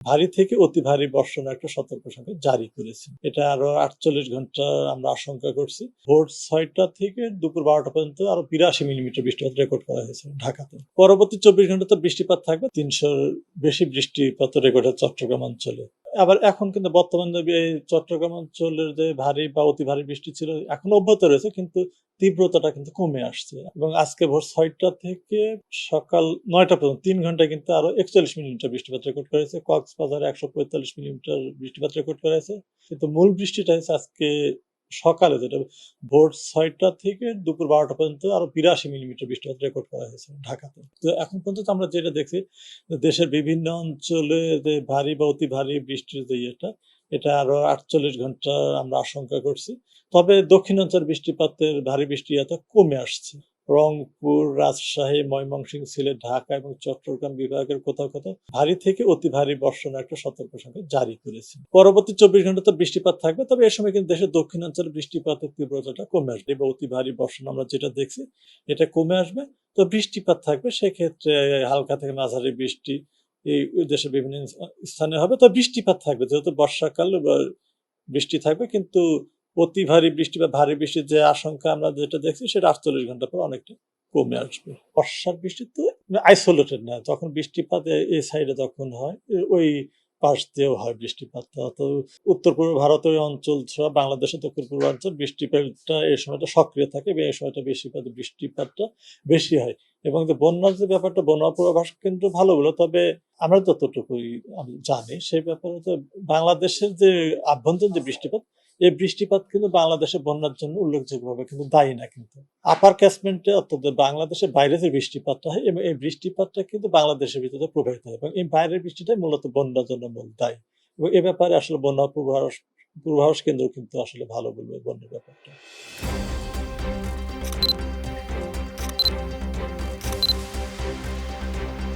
ভারী থেকে অতি ভারী বর্ষণের একটা সতর্ক সংকেত জারি করেছে। এটা আরো ৪৮ ঘন্টা আমরা আশঙ্কা করছি। ভোর ৬টা থেকে দুপুর ১২টা পর্যন্ত আরো ৮২ মিলিমিটার বৃষ্টিপাত রেকর্ড করা হয়েছে ঢাকাতে। পরবর্তী ২৪ ঘন্টাতে বৃষ্টিপাত থাকবে ৩০০-র বেশি বৃষ্টিপাত রেকর্ড হয় চট্টগ্রাম অঞ্চলে। আবার এখন কিন্তু বর্তমানে এই চট্টগ্রাম অঞ্চলের যে ভারী বা অতি ভারী বৃষ্টি ছিল এখনো অব্যাহত রয়েছে, কিন্তু তীব্রতাটা কিন্তু কমে আসছে। এবং আজকে ভোর ৬টা থেকে সকাল ৯টা পর্যন্ত ৩ ঘন্টায় কিন্তু আরো ৪১ মিলিমিটার বৃষ্টিপাত রেকর্ড করেছে। কক্সবাজারে ১৪৫ মিলিমিটার বৃষ্টিপাত রেকর্ড করা হয়েছে। কিন্তু মূল বৃষ্টিটা হচ্ছে আজকে সকালে, যেটা ভোর ৬টা থেকে দুপুর ১২টা পর্যন্ত আরো ৮২ মিলিমিটার বৃষ্টিপাত রেকর্ড করা হয়েছে ঢাকাতে। তো এখন পর্যন্ত আমরা যেটা দেখছি, দেশের বিভিন্ন অঞ্চলে যে ভারী বা অতি ভারী বৃষ্টির যে এটা আরো ৪৮ ঘন্টা আমরা আশঙ্কা করছি। তবে দক্ষিণাঞ্চল বৃষ্টিপাতের ভারী বৃষ্টি কমে আসছে। রংপুর, রাজশাহী, ময়মনসিংহ, সিলেট, ঢাকা এবং চট্টগ্রাম বিভাগের কোথাও কোথাও ভারী থেকে অতি ভারী বর্ষণের একটা সতর্ক সংকেত জারি করেছে। পরবর্তী ২৪ ঘন্টাতে বৃষ্টিপাত থাকবে, তবে এ সময় কিন্তু দেশের দক্ষিণাঞ্চলে বৃষ্টিপাতের তীব্রতাটা কমে আসবে বা অতি ভারী বর্ষণ আমরা যেটা দেখছি এটা কমে আসবে। তো বৃষ্টিপাত থাকবে, সেক্ষেত্রে হালকা থেকে মাঝারি বৃষ্টি এই দেশের বিভিন্ন স্থানে হবে। তো বৃষ্টিপাত থাকবে, যেহেতু বর্ষাকাল বৃষ্টি থাকবে, কিন্তু অতি ভারী বৃষ্টি বা ভারী বৃষ্টির যে আশঙ্কা আমরা যেটা দেখছি সেটা ৪৮ ঘন্টা পর অনেকটা কমে আসবে। বর্ষার বৃষ্টি তো আইসোলেটেড না, যখন বৃষ্টিপাত এই সাইডে যখন হয় ওই পাশ দিয়েও হয় বৃষ্টিপাতটা। তো উত্তর পূর্ব ভারতের অঞ্চল ছাড়া বাংলাদেশের দক্ষিণ পূর্বাঞ্চল বৃষ্টিপাতটা এই সময়টা সক্রিয় থাকে এবং এই সময়টা বৃষ্টিপাতটা বেশি হয়। এবং যে বন্যার যে ব্যাপারটা, বন্যা পূর্বাভাস কেন্দ্র ভালো বলে, তবে আমরা যতটুকুই আমি জানি সেই ব্যাপারে তো বাংলাদেশের যে আভ্যন্তরীণ যে বৃষ্টিপাত, এই বৃষ্টিপাত কিন্তু বাংলাদেশের বন্যার জন্য উল্লেখযোগ্যভাবে কিন্তু দায়ী না। কিন্তু আপার ক্যাচমেন্টে অর্থাৎ বাংলাদেশের বাইরে যে বৃষ্টিপাতটা হয় এবং এই বৃষ্টিপাতটা কিন্তু বাংলাদেশের ভিতরে প্রবাহিত হয় এবং এই বাইরের বৃষ্টিটাই মূলত বন্যার জন্য মূল দায়ী। এবং এ ব্যাপারে আসলে বন্যা পূর্বাভাস কেন্দ্র কিন্তু আসলে ভালো বলবে বন্যার ব্যাপারটা।